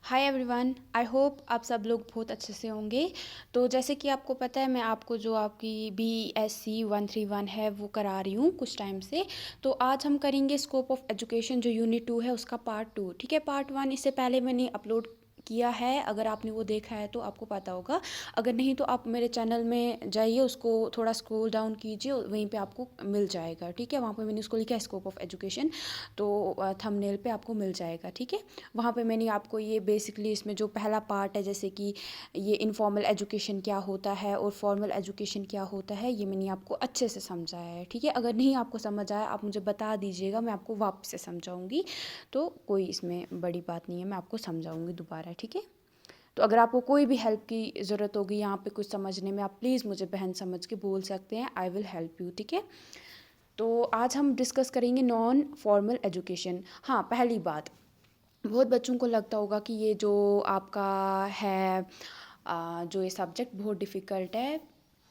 Hi everyone, I hope आप सब लोग बहुत अच्छे से होंगे। तो जैसे कि आपको पता है, मैं आपको जो आपकी BSc 131 है वो करा रही हूँ कुछ टाइम से। तो आज हम करेंगे स्कोप ऑफ एजुकेशन, जो यूनिट 2 है उसका पार्ट 2। ठीक है, पार्ट 1 इससे पहले मैंने अपलोड किया है। अगर आपने वो देखा है तो आपको पता होगा, अगर नहीं तो आप मेरे चैनल में जाइए, उसको थोड़ा स्क्रॉल डाउन कीजिए, वहीं पे आपको मिल जाएगा। ठीक है, वहाँ पे मैंने उसको लिखा है स्कोप ऑफ एजुकेशन, तो थंबनेल पे आपको मिल जाएगा। ठीक है, वहाँ पे मैंने आपको ये बेसिकली इसमें जो पहला पार्ट है, जैसे कि ये इनफॉर्मल एजुकेशन क्या होता है और फॉर्मल एजुकेशन क्या होता है, ये मैंने आपको अच्छे से समझाया है। ठीक है, अगर नहीं आपको समझ आया आप मुझे बता दीजिएगा, मैं आपको वापस से समझाऊंगी। तो कोई इसमें बड़ी बात नहीं है, मैं आपको समझाऊंगी दोबारा। ठीक है, तो अगर आपको कोई भी हेल्प की ज़रूरत होगी यहाँ पे कुछ समझने में, आप प्लीज़ मुझे बहन समझ के बोल सकते हैं, आई विल हेल्प यू। ठीक है, तो आज हम डिस्कस करेंगे नॉन फॉर्मल एजुकेशन। हाँ, पहली बात, बहुत बच्चों को लगता होगा कि ये जो आपका है जो ये सब्जेक्ट बहुत डिफ़िकल्ट है।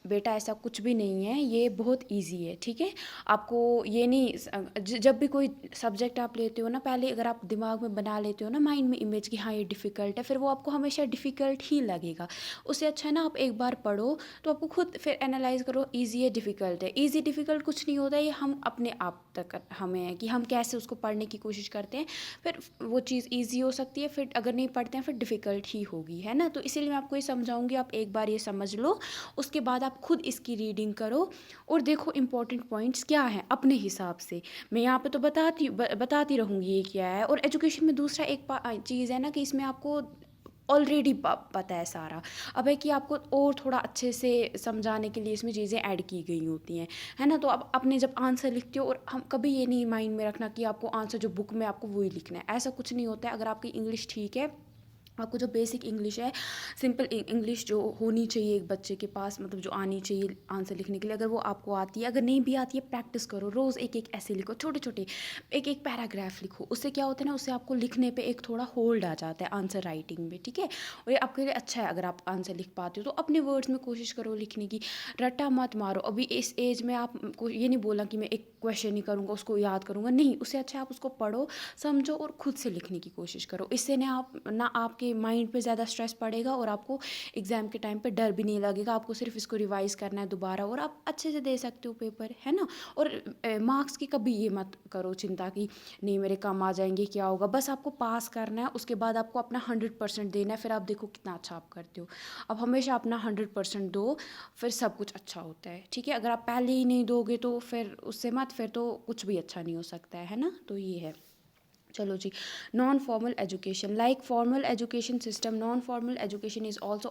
बेटा, ऐसा कुछ भी नहीं है, ये बहुत इजी है। ठीक है, आपको ये नहीं जब भी कोई सब्जेक्ट आप लेते हो ना, पहले अगर आप दिमाग में बना लेते हो ना, माइंड में इमेज कि हाँ ये डिफ़िकल्ट है, फिर वो आपको हमेशा डिफ़िकल्ट ही लगेगा। उससे अच्छा है ना, आप एक बार पढ़ो तो आपको खुद फिर एनालाइज करो, इजी है डिफ़िकल्ट है। इजी डिफ़िकल्ट कुछ नहीं होता, ये हम अपने आप तक हमें है कि हम कैसे उसको पढ़ने की कोशिश करते हैं। फिर वो चीज़ ईजी हो सकती है, फिर अगर नहीं पढ़ते हैं फिर डिफ़िकल्ट ही होगी, है ना। तो इसीलिए मैं आपको ये समझाऊंगी, आप एक बार ये समझ लो, उसके बाद आप खुद इसकी रीडिंग करो और देखो इंपॉर्टेंट पॉइंट्स क्या हैं अपने हिसाब से। मैं यहाँ पे तो बताती रहूँगी ये क्या है। और एजुकेशन में दूसरा एक चीज़ है ना, कि इसमें आपको ऑलरेडी पता है सारा। अब है कि आपको और थोड़ा अच्छे से समझाने के लिए इसमें चीज़ें ऐड की गई होती हैं, है ना। तो अब अपने जब आंसर लिखते हो, और हम कभी ये नहीं माइंड में रखना कि आपको आंसर जो बुक में आपको वही लिखना है, ऐसा कुछ नहीं होता है। अगर आपकी इंग्लिश ठीक है, आपको जो बेसिक इंग्लिश है, सिंपल इंग्लिश जो होनी चाहिए एक बच्चे के पास, मतलब जो आनी चाहिए आंसर लिखने के लिए, अगर वो आपको आती है, अगर नहीं भी आती है, प्रैक्टिस करो रोज़, एक एक ऐसे लिखो, छोटे छोटे एक एक पैराग्राफ लिखो। उससे क्या होता है ना, उससे आपको लिखने पे एक थोड़ा होल्ड आ जाता है आंसर राइटिंग में। ठीक है, और ये आपके लिए अच्छा है अगर आप आंसर लिख पाते हो, तो अपने वर्ड्स में कोशिश करो लिखने की, रट्टा मत मारो। अभी इस एज में आपको ये नहीं बोला कि मैं एक क्वेश्चन ही करूँगा उसको याद करूँगा, नहीं। उससे अच्छा आप उसको पढ़ो, समझो और खुद से लिखने की कोशिश करो। इससे ना आपके माइंड पे ज़्यादा स्ट्रेस पड़ेगा, और आपको एग्ज़ाम के टाइम पे डर भी नहीं लगेगा। आपको सिर्फ इसको रिवाइज करना है दोबारा, और आप अच्छे से दे सकते हो पेपर, है ना। और मार्क्स की कभी ये मत करो चिंता कि नहीं मेरे कम आ जाएंगे, क्या होगा। बस आपको पास करना है, उसके बाद आपको अपना 100% देना है, फिर आप देखो कितना अच्छा आप करते हो। अब हमेशा अपना 100% दो, फिर सब कुछ अच्छा होता है। ठीक है, अगर आप पहले ही नहीं दोगे तो फिर उससे मत, फिर तो कुछ भी अच्छा नहीं हो सकता है ना। तो ये है। चलो जी, non formal education, like formal education system, non formal education is also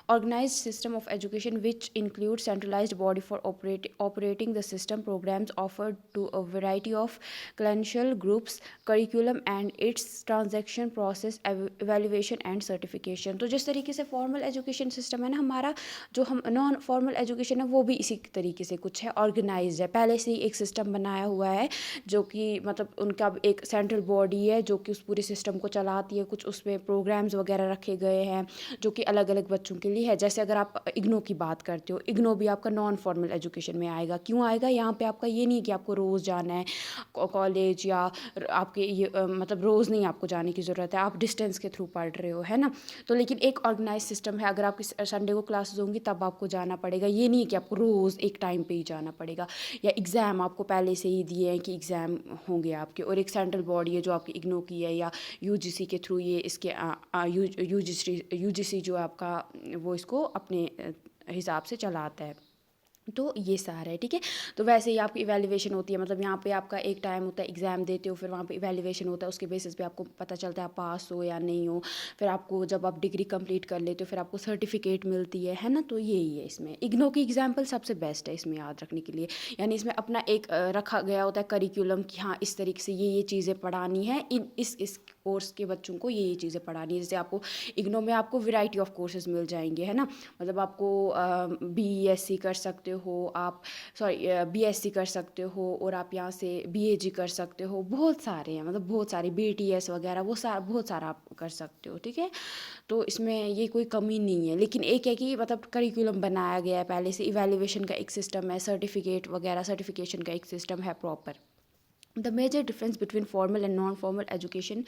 organized system of education which includes centralized body for operating the system, programs offered to a variety of credential groups, curriculum and its transaction process, evaluation and certification। तो जिस तरीके से formal education system है ना हमारा, जो हम non formal education है वो भी इसी तरीके से कुछ है, ऑर्गेनाइज है, पहले से ही एक सिस्टम बनाया हुआ है, जो कि मतलब उनका एक सेंट्रल बॉडी है जो कि उस पूरे सिस्टम को चलाती है। कुछ उसमें प्रोग्राम्स वगैरह रखे गए हैं जो कि अलग अलग बच्चों के लिए है। जैसे अगर आप इग्नो की बात करते हो, इग्नो भी आपका नॉन फॉर्मल एजुकेशन में आएगा। क्यों आएगा, यहाँ पे आपका ये नहीं कि आपको रोज़ जाना है कॉलेज, या आपके ये मतलब रोज़ नहीं आपको जाने की ज़रूरत है, आप डिस्टेंस के थ्रू पढ़ रहे हो, है ना। तो लेकिन एक ऑर्गेनाइज सिस्टम है, अगर आपकी संडे को क्लासेस होंगी तब आपको जाना पड़ेगा, ये नहीं कि आपको रोज़ एक टाइम पे ही जाना पड़ेगा। या एग्ज़ाम आपको पहले से ही दिए हैं कि एग्ज़ाम होंगे आपके, और एक सेंट्रल बॉडी है जो आपकी इग्नो की है, या यूजीसी के थ्रू ये इसके यूजीसी जो आपका वो इसको अपने हिसाब से चलाता है। तो ये सारा है। ठीक है, तो वैसे ही आपकी इवैल्यूएशन होती है, मतलब यहाँ पे आपका एक टाइम होता है, एग्ज़ाम देते हो, फिर वहाँ पे इवैल्यूएशन होता है, उसके बेसिस पे आपको पता चलता है आप पास हो या नहीं हो। फिर आपको जब आप डिग्री कंप्लीट कर लेते हो फिर आपको सर्टिफिकेट मिलती है ना। तो यही है इसमें। इग्नो की एग्जाम्पल सबसे बेस्ट है इसमें याद रखने के लिए। यानी इसमें अपना एक रखा गया होता है करिकुलम कि हाँ इस तरीके से ये चीज़ें पढ़ानी है, इस कोर्स के बच्चों को ये चीज़ें पढ़ानी है। जैसे आपको इग्नो में आपको वैरायटी ऑफ कोर्सेज मिल जाएंगे, है ना। मतलब आपको BSc कर सकते हो आप, सॉरी BSc कर सकते हो, और आप यहाँ से BAG कर सकते हो। बहुत सारे हैं, मतलब बहुत सारे BTS वगैरह, वो बहुत सारा आप कर सकते हो। ठीक है, तो इसमें ये कोई कमी नहीं है। लेकिन एक है कि मतलब करिकुलम बनाया गया है पहले से, इवैल्यूएशन का एक सिस्टम है, सर्टिफिकेट वगैरह सर्टिफिकेशन का एक सिस्टम है proper. The major difference between formal and non-formal education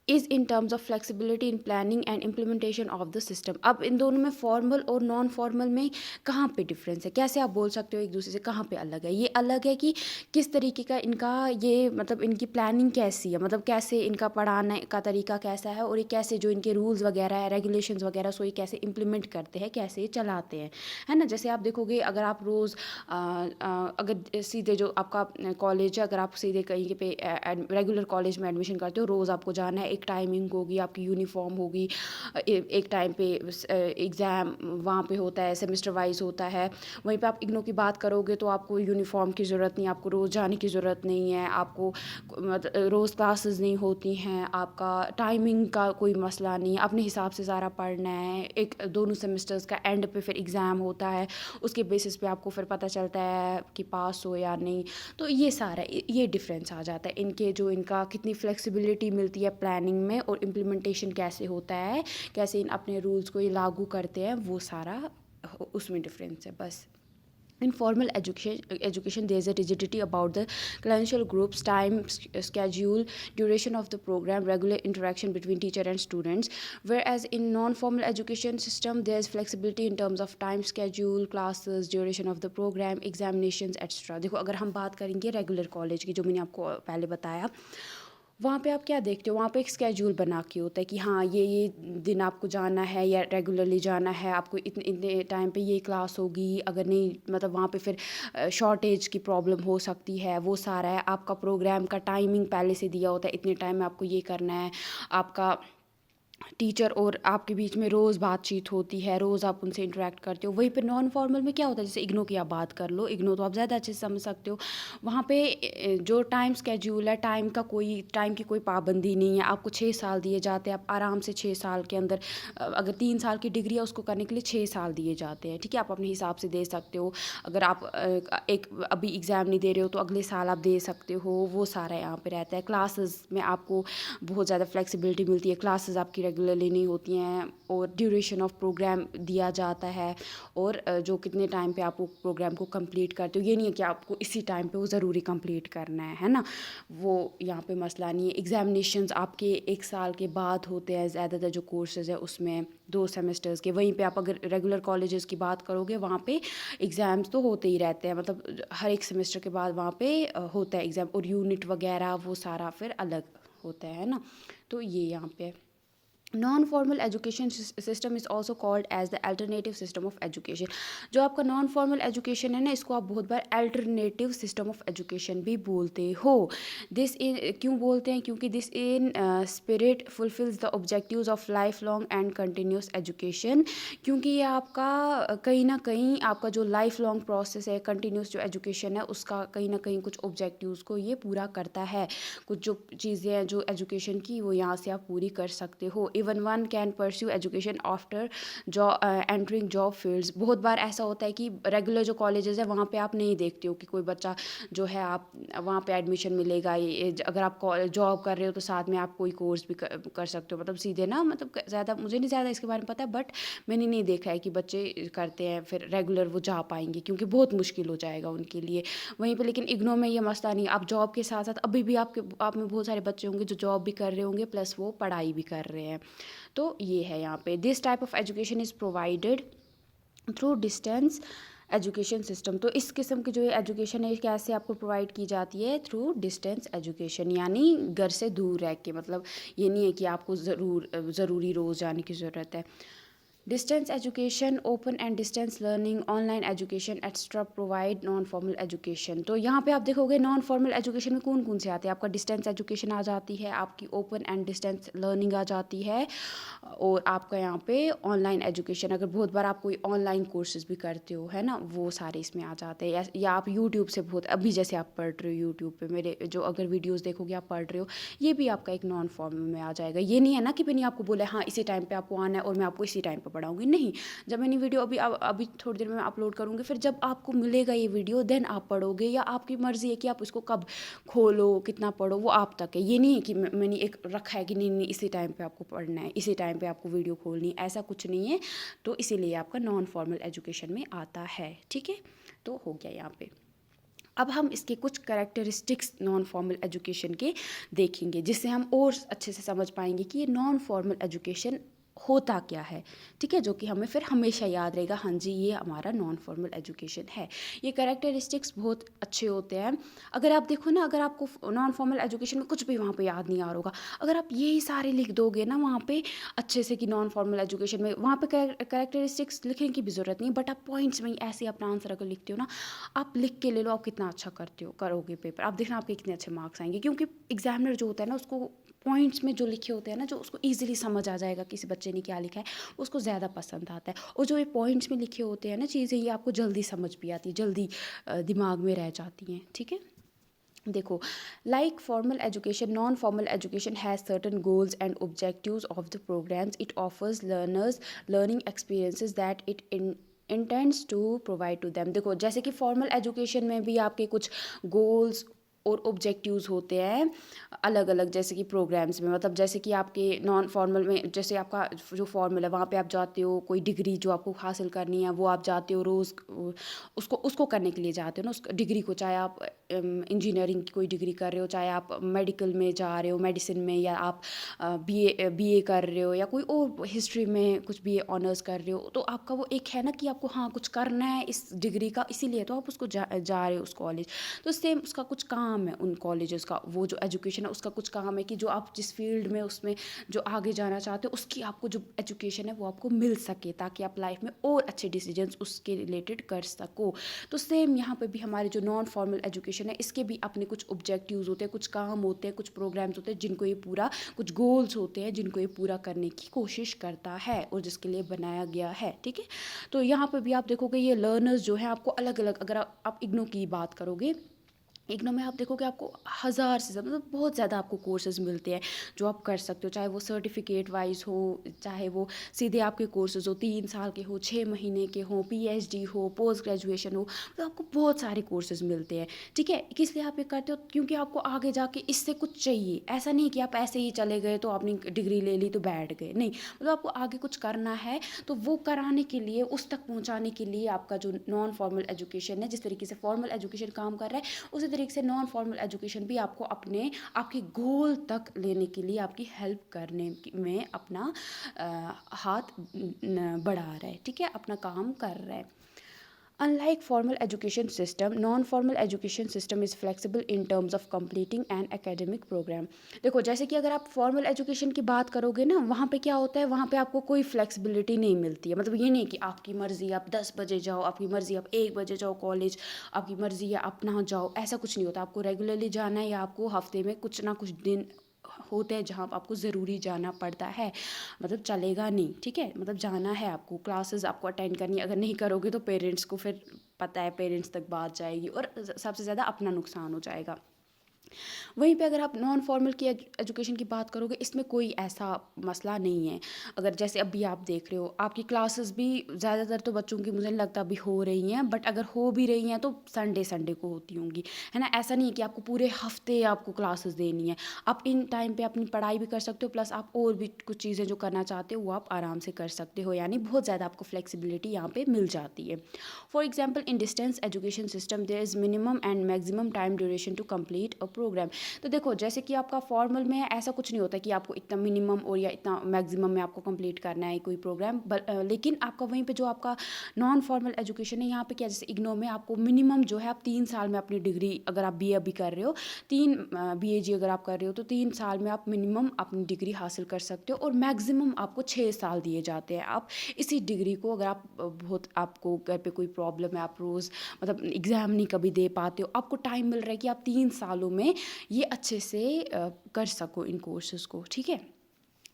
is in terms of flexibility in planning and implementation of the system. अब इन दोनों में फॉर्मल और नॉन फॉर्मल में कहाँ पे डिफरेंस है, कैसे आप बोल सकते हो एक दूसरे से, कहाँ पे अलग है? ये अलग है कि किस तरीके का इनका ये मतलब इनकी प्लानिंग कैसी है, मतलब कैसे इनका पढ़ाने का तरीका कैसा है, और ये कैसे जो इनके रूल्स वगैरह है, रेगुलेशंस वगैरह, सो ये कैसे इम्प्लीमेंट करते हैं, कैसे ये चलाते हैं, है ना। जैसे आप देखोगे अगर आप रोज़ अगर सीधे जो आपका कॉलेज है, अगर आप सीधे कहीं पे रेगुलर कॉलेज में एडमिशन करते हो, रोज़ आपको जाना है, एक टाइमिंग होगी, आपकी यूनिफॉर्म होगी, एक टाइम पे एग्ज़ाम वहाँ पे होता है, सेमेस्टर वाइज होता है। वहीं पे आप इग्नो की बात करोगे तो आपको यूनिफॉर्म की ज़रूरत नहीं, आपको रोज़ जाने की ज़रूरत नहीं है, आपको मतलब रोज़ क्लासेस नहीं होती हैं, आपका टाइमिंग का कोई मसला नहीं है, अपने हिसाब से सारा पढ़ना है। एक दोनों सेमेस्टर्स का एंड पे फिर एग्ज़ाम होता है, उसके बेसिस पे आपको फिर पता चलता है कि पास हो या नहीं। तो ये सारा ये डिफरेंस आ जाता है इनके, जो इनका कितनी फ्लेक्सिबिलिटी मिलती है प्लानिंग में, और इम्प्लीमेंटेशन कैसे होता है, कैसे इन अपने रूल्स को ये लागू करते हैं, वो सारा उसमें डिफरेंस है बस। In formal education, there is a rigidity about the cliential groups, time, schedule, duration of the program, regular interaction between teacher and students. Whereas in non-formal education system, there is flexibility in terms of time, schedule, classes, duration of the program, examinations, etc. देखो अगर हम बात करेंगे regular college की, जो मैंने आपको पहले बताया, वहाँ पे आप क्या देखते हो, वहाँ पे एक स्केड्यूल बना के होता है कि हाँ ये दिन आपको जाना है या रेगुलरली जाना है, आपको इतने इतने टाइम पे ये क्लास होगी, अगर नहीं मतलब वहाँ पे फिर शॉर्टेज की प्रॉब्लम हो सकती है, वो सारा है। आपका प्रोग्राम का टाइमिंग पहले से दिया होता है, इतने टाइम में आपको ये करना है। आपका टीचर और आपके बीच में रोज़ बातचीत होती है, रोज़ आप उनसे इंटरेक्ट करते हो। वहीं पे नॉन फॉर्मल में क्या होता है, जैसे इग्नो की आप बात कर लो, इग्नो तो आप ज़्यादा अच्छे से समझ सकते हो। वहाँ पे जो टाइम स्केड्यूल है, टाइम की कोई पाबंदी नहीं है। आपको 6 साल दिए जाते हैं, आप आराम से 6 साल के अंदर अगर 3 साल की डिग्री है उसको करने के लिए 6 साल दिए जाते हैं, ठीक है। आप अपने हिसाब से दे सकते हो। अगर आप एक अभी एग्ज़ाम नहीं दे रहे हो तो अगले साल आप दे सकते हो, वो सारा यहाँ पे रहता है। क्लासेस में आपको बहुत ज़्यादा फ्लेक्सिबिलिटी मिलती है, क्लासेस आपकी रेगुलरली नहीं होती हैं, और ड्यूरेशन ऑफ प्रोग्राम दिया जाता है, और जो कितने टाइम पे आप वो प्रोग्राम को कंप्लीट करते हो, ये नहीं है कि आपको इसी टाइम पे वो ज़रूरी कंप्लीट करना है ना, वो यहाँ पे मसला नहीं है। एग्जामिनेशंस आपके 1 साल के बाद होते हैं, ज़्यादातर जो कोर्सेज़ है उसमें 2 सेमेस्टर्स के। वहीं पे आप अगर रेगुलर कॉलेजेस की बात करोगे, वहाँ पे एग्ज़ाम्स तो होते ही रहते हैं, मतलब हर एक सेमेस्टर के बाद वहाँ पे होता है एग्ज़ाम, और यूनिट वगैरह वो सारा फिर अलग होता है ना। तो ये यहाँ पे non formal education system is also called as the alternative system of education. जो आपका नॉन फॉर्मल एजुकेशन है ना, इसको आप बहुत बार अल्टरनेटिव सिस्टम ऑफ एजुकेशन भी बोलते हो। दिस इन क्यों बोलते हैं, क्योंकि this in spirit fulfils the objectives of life long and continuous education. क्योंकि ये आपका कहीं ना कहीं आपका जो लाइफ लॉन्ग प्रोसेस है, कंटिन्यूस जो एजुकेशन है, उसका कहीं ना कहीं कुछ ऑब्जेक्टिव्स को ये पूरा करता है। कुछ जो चीज़ें हैं जो एजुकेशन की, वो यहाँ से आप पूरी कर सकते हो। Even one can pursue education after entering job fields. बहुत बार ऐसा होता है कि रेगुलर जो कॉलेजेस है वहाँ पे आप नहीं देखते हो कि कोई बच्चा जो है आप वहाँ पे एडमिशन मिलेगा। अगर आप जॉब कर रहे हो तो साथ में आप कोई कोर्स भी कर सकते हो, मतलब सीधे ना, मतलब ज़्यादा मुझे नहीं ज़्यादा इसके बारे में पता है, बट मैंने नहीं देखा है कि बच्चे करते हैं फिर रेगुलर वो जा पाएंगे, क्योंकि बहुत मुश्किल हो जाएगा उनके लिए वहीं पे। लेकिन इग्नो में ये मसला नहीं, आप जॉब के साथ साथ अभी भी आप में बहुत सारे बच्चे होंगे जो जॉब भी कर रहे होंगे प्लस वो पढ़ाई भी कर रहे हैं। तो ये है यहाँ पे, this type of education is provided through distance education system. तो इस किस्म की जो एजुकेशन है कैसे आपको प्रोवाइड की जाती है, थ्रू डिस्टेंस एजुकेशन, यानी घर से दूर रह के। मतलब ये नहीं है कि आपको ज़रूरी रोज़ जाने की ज़रूरत है। Distance education, open and distance learning, online education extra provide non formal education. तो यहाँ पे आप देखोगे नॉन फॉर्मल एजुकेशन में कौन कौन से आते हैं, आपका डिस्टेंस एजुकेशन आ जाती है, आपकी ओपन एंड डिस्टेंस लर्निंग आ जाती है, और आपका यहाँ पे ऑनलाइन एजुकेशन, अगर बहुत बार आप कोई ऑनलाइन कोर्सेज भी करते हो, है ना, वो सारे इसमें आ जाते हैं। या आप यूट्यूब से बहुत, अभी जैसे आप पढ़ रहे हो यूट्यूब पे मेरे जो अगर वीडियोज़ देखोगे आप पढ़ रहे हो, ये भी आपका एक नॉन फॉर्मल में आ जाएगा। ये नहीं है ना कि मैंने आपको बोला हाँ इसी टाइम पे आपको आना है और मैं आपको इसी टाइम पे पढ़ाऊंगी, नहीं। जब मैंने वीडियो अभी थोड़ी देर में अपलोड करूँगी, फिर जब आपको मिलेगा ये वीडियो देन आप पढ़ोगे, या आपकी मर्ज़ी है कि आप इसको कब खोलो कितना पढ़ो, वो आप तक है। ये नहीं है कि मैंने एक रखा है कि नहीं इसी टाइम पे आपको पढ़ना है, इसी टाइम पे आपको वीडियो खोलनी है, ऐसा कुछ नहीं है। तो इसीलिए आपका नॉन फॉर्मल एजुकेशन में आता है, ठीक है। तो हो गया यहाँ पे। अब हम इसके कुछ कैरेक्टरिस्टिक्स नॉन फॉर्मल एजुकेशन के देखेंगे, जिससे हम और अच्छे से समझ पाएंगे कि ये नॉन फॉर्मल एजुकेशन होता क्या है। ठीक है, जो कि हमें फिर हमेशा याद रहेगा, हाँ जी ये हमारा नॉन फॉर्मल एजुकेशन है। ये कैरेक्टरिस्टिक्स बहुत अच्छे होते हैं। अगर आप देखो ना, अगर आपको नॉन फॉर्मल एजुकेशन में कुछ भी वहाँ पे याद नहीं आ रहा होगा, अगर आप यही सारे लिख दोगे ना वहाँ पे अच्छे से कि नॉन फॉर्मल एजुकेशन में, वहाँ पे कैरेक्टरिस्टिक्स लिखने की भी ज़रूरत नहीं, बट आप पॉइंट्स में ही ऐसे अपना आंसर अगर लिखते हो ना, आप लिख के ले लो, आप कितना अच्छा करते हो करोगे पेपर, आप देखना आपके कितने अच्छे मार्क्स आएंगे। क्योंकि एग्जामिनर जो होता है ना, उसको पॉइंट्स में जो लिखे होते हैं ना, जो उसको ईजिली समझ आ जाएगा किसी बच्चे ने क्या लिखा है, उसको ज़्यादा पसंद आता है। और जो ये पॉइंट्स में लिखे होते हैं ना चीज़ें, ये आपको जल्दी समझ भी आती है, जल्दी दिमाग में रह जाती हैं। ठीक है, देखो, like formal education, non formal education has certain goals and objectives of the programs. It offers learners learning experiences that it intends to provide to them. देखो, जैसे कि फॉर्मल एजुकेशन में भी आपके कुछ गोल्स और ऑब्जेक्टिव्स होते हैं अलग अलग, जैसे कि प्रोग्राम्स में, मतलब जैसे कि आपके नॉन फॉर्मल में, जैसे आपका जो फॉर्मल है वहाँ पे आप जाते हो, कोई डिग्री जो आपको हासिल करनी है वो आप जाते हो रोज़, उसको उसको करने के लिए जाते हो ना, उस डिग्री को, चाहे आप इंजीनियरिंग की कोई डिग्री कर रहे हो, चाहे आप मेडिकल में जा रहे हो, मेडिसिन में, या आप बीए कर रहे हो, या कोई और हिस्ट्री में कुछ बीए ऑनर्स कर रहे हो, तो आपका वो एक है ना कि आपको हाँ कुछ करना है इस डिग्री का, इसीलिए तो आप उसको जा रहे हो उस कॉलेज। तो सेम उसका कुछ काम है उन कॉलेजेस का, वो जो एजुकेशन है उसका कुछ काम है कि जो आप जिस फील्ड में उसमें जो आगे जाना चाहते हो, उसकी आपको जो एजुकेशन है वो आपको मिल सके, ताकि आप लाइफ में और अच्छे डिसीजंस उसके रिलेटेड कर सको। तो सेम यहाँ पे भी हमारे जो नॉन फॉर्मल एजुकेशन है, इसके भी अपने कुछ ऑब्जेक्टिव्स होते हैं, कुछ काम होते हैं, कुछ प्रोग्राम्स होते हैं, जिनको ये पूरा, कुछ गोल्स होते हैं जिनको ये पूरा करने की कोशिश करता है और जिसके लिए बनाया गया है। ठीक है, तो यहाँ पे भी आप देखोगे ये लर्नर्स जो है आपको अलग अलग, अगर आप इग्नू की बात करोगे, इग्नू में आप देखोगे आपको हज़ार से ज़्यादा, मतलब बहुत ज़्यादा आपको कोर्सेज़ मिलते हैं जो आप कर सकते हो, चाहे वो सर्टिफिकेट वाइज हो, चाहे वो सीधे आपके कोर्सेज़ हो, 3 साल के हो, 6 महीने के हो, पीएचडी हो, पोस्ट ग्रेजुएशन हो, मतलब आपको बहुत सारे कोर्सेज़ मिलते हैं। ठीक है, किस लिए आप ये करते हो? क्योंकि आपको आगे जाके इससे कुछ चाहिए। ऐसा नहीं कि आप ऐसे ही चले गए तो आपने डिग्री ले ली तो बैठ गए, नहीं, मतलब आपको आगे कुछ करना है, तो वो कराने के लिए, उस तक पहुँचाने के लिए आपका जो नॉन फॉर्मल एजुकेशन है, जिस तरीके से फॉर्मल एजुकेशन काम कर रहा है, उसी तरीके से नॉन फॉर्मल एजुकेशन भी आपको आपके गोल तक लेने के लिए आपकी हेल्प करने में अपना हाथ बढ़ा रहा है। ठीक है, अपना काम कर रहा है। Unlike formal education system, non-formal education system is flexible in terms of completing an academic program. देखो, जैसे कि अगर आप फॉर्मल एजुकेशन की बात करोगे ना, वहाँ पे क्या होता है, वहाँ पे आपको कोई फ्लेक्सिबिलिटी नहीं मिलती है। मतलब ये नहीं कि आपकी मर्ज़ी आप 10 बजे जाओ, आपकी मर्ज़ी आप 1 बजे जाओ कॉलेज, आपकी मर्ज़ी है आप ना जाओ, ऐसा कुछ नहीं होता। आपको रेगुलरली जाना है, या आपको हफ्ते में कुछ ना कुछ दिन होते हैं जहाँ आपको ज़रूरी जाना पड़ता है, मतलब चलेगा नहीं। ठीक है, मतलब जाना है आपको, क्लासेस आपको अटेंड करनी है। अगर नहीं करोगे तो पेरेंट्स को फिर पता है, पेरेंट्स तक बात जाएगी और सबसे ज़्यादा अपना नुकसान हो जाएगा। वहीं पे अगर आप नॉन फॉर्मल की एजुकेशन की बात करोगे, इसमें कोई ऐसा मसला नहीं है। अगर जैसे अभी आप देख रहे हो, आपकी क्लासेस भी ज़्यादातर तो बच्चों की मुझे नहीं लगता अभी हो रही हैं, बट अगर हो भी रही हैं तो संडे संडे को होती होंगी, है ना। ऐसा नहीं है कि आपको पूरे हफ्ते आपको क्लासेस देनी है। आप इन टाइम पे अपनी पढ़ाई भी कर सकते हो, प्लस आप और भी कुछ चीज़ें जो करना चाहते हो वो आप आराम से कर सकते हो, यानी बहुत ज़्यादा आपको फ्लेक्सिबिलिटी यहाँ पे मिल जाती है। For example, in distance education system there is minimum and maximum time duration to complete a program. तो देखो, जैसे कि आपका फॉर्मल में ऐसा कुछ नहीं होता कि आपको इतना मिनिमम और या इतना मैक्सिमम में आपको कंप्लीट करना है कोई प्रोग्राम, लेकिन आपका वहीं पे जो आपका नॉन फॉर्मल एजुकेशन है, यहाँ पे क्या, जैसे इग्नो में आपको मिनिमम जो है, आप 3 साल में अपनी डिग्री, अगर आप बीए अभी कर रहे हो, बीएजी अगर आप कर रहे हो, तो 3 साल में आप मिनिमम अपनी डिग्री हासिल कर सकते हो, और मैक्सिमम आपको 6 साल दिए जाते हैं। आप इसी डिग्री को, अगर आप बहुत, आपको घर पे कोई प्रॉब्लम है, आप रोज़ मतलब एग्ज़ाम नहीं कभी दे पाते हो, आपको टाइम मिल रहा है कि आप 3 सालों में ये अच्छे से कर सको इन कोर्सेज़ को। ठीक है,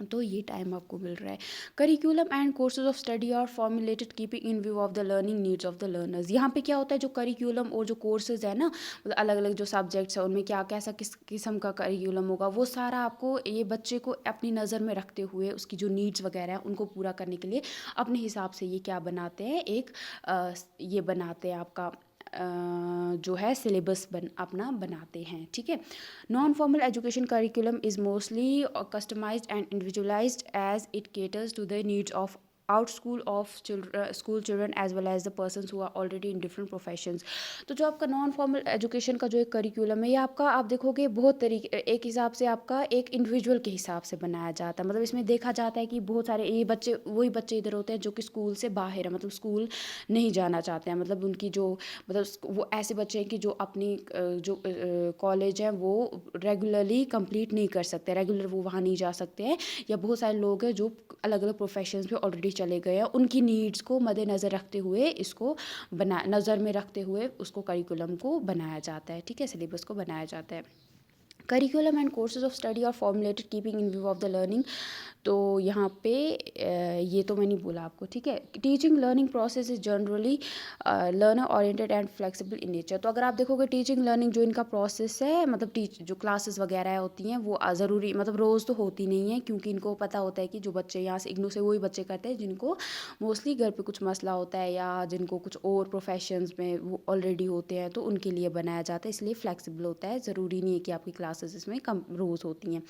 तो ये टाइम आपको मिल रहा है। Curriculum and courses of study are formulated keeping in view of the learning needs of the learners. यहाँ पे क्या होता है, जो करिकुलम और जो कोर्सेज है ना, मतलब अलग अलग जो सब्जेक्ट्स है उनमें क्या कैसा किस किस्म का करिकुलम होगा, वो सारा आपको ये बच्चे को अपनी नज़र में रखते हुए उसकी जो नीड्स वगैरह है उनको पूरा करने के लिए अपने हिसाब से ये क्या बनाते हैं, एक ये बनाते हैं आपका जो है सिलेबस अपना बनाते हैं। ठीक है, non formal education curriculum is mostly customized and individualized as it caters to the needs of out school of school children as well as the persons who are already in different professions. तो जो आपका non formal education का जो एक curriculum है, ये आपका आप देखोगे बहुत तरीके एक हिसाब से आपका एक इंडिविजुअल के हिसाब से बनाया जाता है। मतलब इसमें देखा जाता है कि बहुत सारे ये बच्चे वही बच्चे इधर होते हैं जो कि स्कूल से बाहर है, मतलब स्कूल नहीं जाना चाहते हैं। मतलब उनकी जो मतलब वो ऐसे बच्चे हैं कि जो अपनी जो कॉलेज है वो रेगुलरली कंप्लीट नहीं कर सकते, रेगुलर वो वहाँ नहीं जा सकते हैं। या बहुत सारे लोग हैं जो अलग अलग प्रोफेशंस में ऑलरेडी चले गए हैं, उनकी नीड्स को मद्देनज़र रखते हुए इसको नज़र में रखते हुए उसको करिकुलम को बनाया जाता है, ठीक है, सिलेबस को बनाया जाता है। Curriculum and courses of study are formulated keeping in view of the learning. तो यहाँ पे ये तो मैंने बोला आपको, ठीक है। Teaching learning process is generally learner oriented and flexible in nature. तो अगर आप देखोगे टीचिंग लर्निंग जो इनका प्रोसेस है, मतलब जो क्लासेस वगैरह होती हैं वो ज़रूरी मतलब रोज़ तो होती नहीं है, क्योंकि इनको पता होता है कि जो बच्चे यहाँ से इग्नू से वही बच्चे करते हैं जिनको मोस्टली घर पे कुछ मसला होता है या जिनको कुछ और प्रोफेशंस में वो ऑलरेडी होते हैं, तो उनके लिए बनाया जाता है, इसलिए फ्लेक्सिबल होता है। ज़रूरी नहीं है कि आपकी क्लासेस इसमें कम रोज़ होती हैं।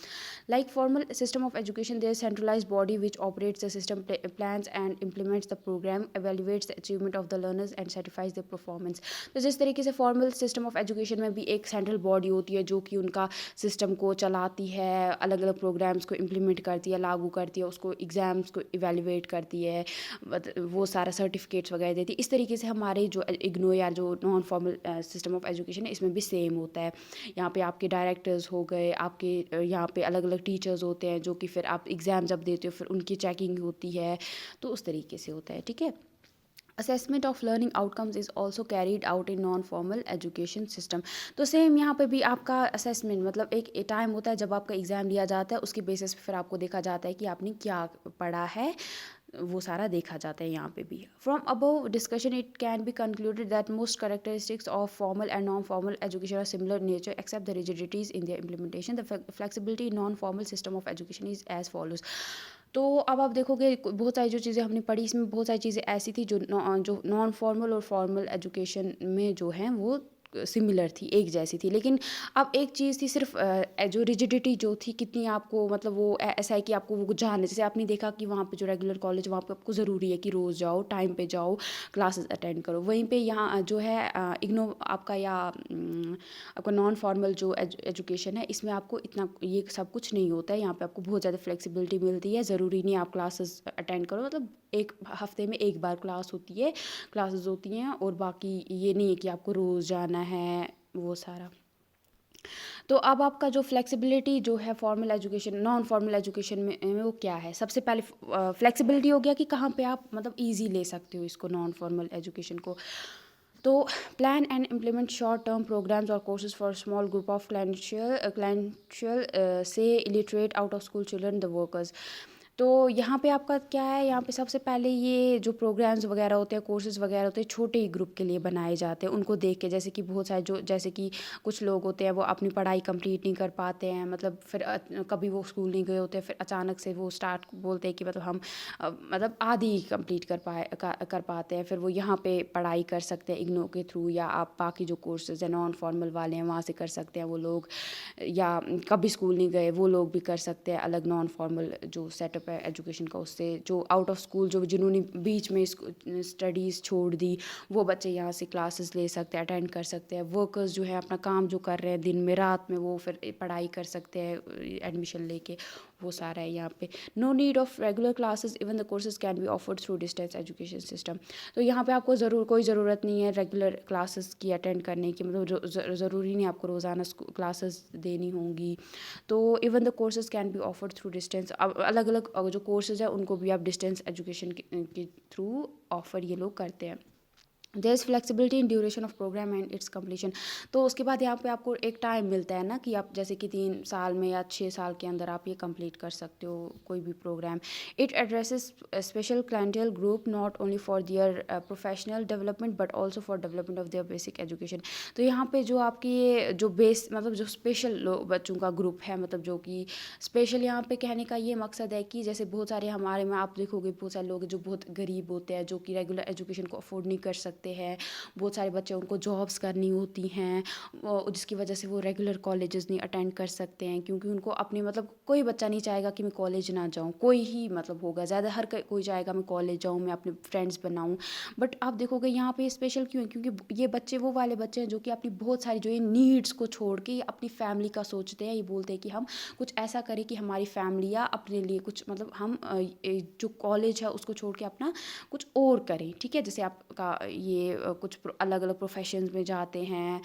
Like formal system of education, there is centralized body which operates the system, plans and implements the program, evaluates the achievement of the learners and certifies their performance। तो जिस तरीके से फॉर्मल सिस्टम ऑफ एजुकेशन में भी एक central body होती है जो कि उनका सिस्टम को चलाती है, अलग अलग प्रोग्राम्स को इम्प्लीमेंट करती है, लागू करती है, उसको एग्ज़ाम्स को इवेल्युएट करती है, वो सारा सर्टिफिकेट्स वगैरह देती है। इस तरीके से हमारे जो इग्नो या जो non formal system of education है इसमें भी सेम होता है। यहाँ पे आपके डायरेक्टर्स हो गए, आपके यहाँ पे अलग अलग टीचर्स होते हैं जो कि फिर आप एग्ज़ाम जब देते हो फिर उनकी चेकिंग होती है, तो उस तरीके से होता है, ठीक है। Assessment of learning outcomes is also carried out in non formal education system. तो सेम यहाँ पे भी आपका असेसमेंट मतलब एक टाइम होता है जब आपका एग्ज़ाम लिया जाता है, उसकी बेसिस पे फिर आपको देखा जाता है कि आपने क्या पढ़ा है, वो सारा देखा जाता है यहाँ पे भी। From above discussion it can be concluded that most characteristics of formal and non formal education are similar nature except the rigidities in their implementation. The flexibility in non formal system of education is as follows. तो अब आप देखोगे बहुत सारी जो चीज़ें हमने पढ़ी, इसमें बहुत सारी चीज़ें ऐसी थी जो नॉन फॉर्मल और फॉर्मल एजुकेशन में जो हैं वो सिमिलर थी, एक जैसी थी। लेकिन अब एक चीज़ थी सिर्फ जो रिजिडिटी जो थी कितनी आपको मतलब वो ऐसा है कि आपको वो जाने, जैसे आपने देखा कि वहाँ पे जो रेगुलर कॉलेज वहाँ पे आपको ज़रूरी है कि रोज़ जाओ, टाइम पे जाओ, क्लासेस अटेंड करो। वहीं पे यहाँ जो है इग्नो आपका या आपका नॉन फॉर्मल जो एजुकेशन है इसमें आपको इतना ये सब कुछ नहीं होता है। यहाँ पे आपको बहुत ज़्यादा फ्लेक्सिबिलिटी मिलती है, ज़रूरी नहीं आप क्लासेस अटेंड करो, मतलब एक हफ्ते में एक बार क्लासेस होती हैं और बाकी ये नहीं है कि आपको रोज़ जाना है, वो सारा। तो अब आपका जो फ्लेक्सिबिलिटी जो है formal education non formal education में वो क्या है। सबसे पहले फ्लेक्सिबिलिटी हो गया कि कहाँ पे आप मतलब इजी ले सकते हो इसको नॉन फॉर्मल एजुकेशन को। तो plan and implement short term programmes और courses for small group of clientele से illiterate out of school children the workers. तो यहाँ पे आपका क्या है, यहाँ पे सबसे पहले ये जो प्रोग्राम्स वगैरह होते हैं, कोर्सेज वगैरह होते हैं, छोटे ही ग्रुप के लिए बनाए जाते हैं। उनको देख के जैसे कि बहुत सारे जो जैसे कि कुछ लोग होते हैं वो अपनी पढ़ाई कंप्लीट नहीं कर पाते हैं, मतलब फिर कभी वो स्कूल नहीं गए होते हैं, फिर अचानक से वो स्टार्ट बोलते हैं कि मतलब हम मतलब आधी ही कंप्लीट कर पाते हैं, फिर वो यहाँ पे पढ़ाई कर सकते हैं इग्नो के थ्रू, या आप बाकी जो कोर्सेज हैं नॉन फॉर्मल वाले हैं वहाँ से कर सकते हैं वो लोग, या कभी स्कूल नहीं गए वो लोग भी कर सकते हैं अलग नॉन फॉर्मल जो सेटअप है एजुकेशन का। उससे जो आउट ऑफ स्कूल जो जिन्होंने बीच में स्टडीज़ छोड़ दी वो बच्चे यहाँ से क्लासेस ले सकते हैं, अटेंड कर सकते हैं। वर्कर्स जो है अपना काम जो कर रहे हैं दिन में रात में वो फिर पढ़ाई कर सकते हैं एडमिशन लेके, वो सारा है यहाँ पे। No need of regular classes even the courses can be offered through distance education system. तो यहाँ पे आपको कोई ज़रूरत नहीं है रेगुलर क्लासेस की अटेंड करने की, मतलब ज़रूरी नहीं आपको रोज़ाना क्लासेस देनी होंगी। तो even the courses can be offered through distance. अब अलग अलग जो कोर्सेज है उनको भी आप डिस्टेंस एजुकेशन के थ्रू ऑफर ये लोग करते हैं। There is flexibility in duration of program and its completion. तो उसके बाद यहाँ पे आपको एक टाइम मिलता है ना कि आप जैसे कि 3 साल में या 6 साल के अंदर आप ये कंप्लीट कर सकते हो कोई भी program. It addresses special clientele group not only for their professional development but also for development of their basic education. तो यहाँ पे जो आपकी ये जो बेस मतलब जो स्पेशल बच्चों का ग्रुप है, मतलब जो कि स्पेशल यहाँ पे कहने का ये मकसद है कि जैसे बहुत सारे हमारे में आप देखोगे बहुत सारे लोग जो बहुत गरीब होते हैं जो कि रेगुलर एजुकेशन को अफोर्ड नहीं कर सकते सकते हैं, बहुत सारे बच्चे उनको जॉब्स करनी होती हैं, जिसकी वजह से वो रेगुलर कॉलेजेस नहीं अटेंड कर सकते हैं, क्योंकि उनको अपनी मतलब कोई बच्चा नहीं चाहेगा कि मैं कॉलेज ना जाऊँ, कोई ही मतलब होगा ज़्यादा, हर कोई चाहेगा मैं कॉलेज जाऊँ, मैं अपने फ्रेंड्स बनाऊँ। बट आप देखोगे यहाँ पे स्पेशल क्यों है, क्योंकि ये बच्चे वो वाले बच्चे हैं जो कि अपनी बहुत सारी जो ये नीड्स को छोड़ के अपनी फैमिली का सोचते हैं, ये बोलते हैं कि हम कुछ ऐसा करें कि हमारी फैमिली या अपने लिए कुछ मतलब हम जो कॉलेज है उसको छोड़ के अपना कुछ और करें, ठीक है। जैसे आपका ये कुछ अलग अलग प्रोफेशंस में जाते हैं,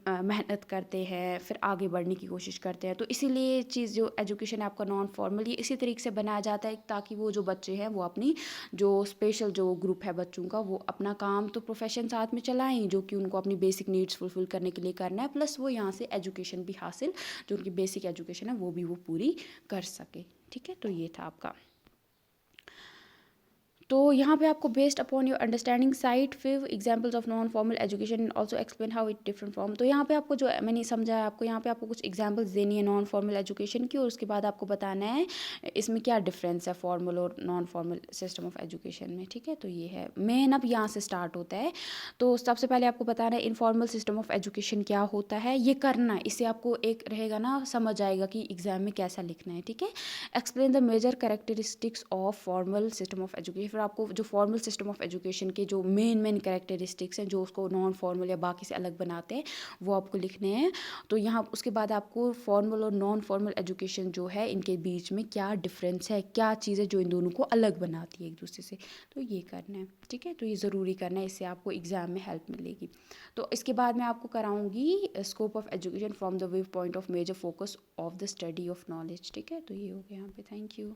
मेहनत करते हैं, फिर आगे बढ़ने की कोशिश करते हैं। तो इसीलिए ये चीज़ जो एजुकेशन है आपका नॉन फॉर्मल, ये इसी तरीके से बनाया जाता है ताकि वो जो बच्चे हैं वो अपनी जो स्पेशल जो ग्रुप है बच्चों का, वो अपना काम तो प्रोफेशन साथ में चलाएं जो कि उनको अपनी बेसिक नीड्स फुलफिल करने के लिए करना है, प्लस वो यहाँ से एजुकेशन भी हासिल, जो उनकी बेसिक एजुकेशन है वो भी वो पूरी कर सके, ठीक है। तो ये था आपका। तो यहाँ पे आपको based upon your understanding site 5 examples of non formal education and also explain how it different from. तो यहाँ पे आपको जो मैंने समझाया आपको, यहाँ पे आपको कुछ एग्जांपल्स देनी है नॉन फॉर्मल एजुकेशन की, और उसके बाद आपको बताना है इसमें क्या डिफरेंस है फॉर्मल और non formal system of education में, ठीक है। तो ये है मेन, अब यहाँ से स्टार्ट होता है। तो सबसे पहले आपको बताना है इनफॉर्मल सिस्टम ऑफ एजुकेशन क्या होता है, ये करना है, इससे आपको एक रहेगा ना, समझ आएगा कि एग्जाम में कैसा लिखना है, ठीक है। Explain the major characteristics of formal system of education, फिर आपको जो फॉर्मल सिस्टम ऑफ एजुकेशन के जो मेन कैरेक्टरिस्टिक्स हैं जो उसको नॉन फॉर्मल या बाकी से अलग बनाते हैं वो आपको लिखने हैं। तो यहाँ उसके बाद आपको फॉर्मल और नॉन फॉर्मल एजुकेशन जो है इनके बीच में क्या डिफरेंस है, क्या चीज़ें जो इन दोनों को अलग बनाती है एक दूसरे से, तो ये करना है, ठीक है। तो ये ज़रूरी करना है, इससे आपको एग्ज़ाम में हेल्प मिलेगी। तो इसके बाद मैं आपको कराऊंगी scope of education from the view point of major focus of the study of knowledge, ठीक है। तो ये हो गया यहाँ पे, थैंक यू।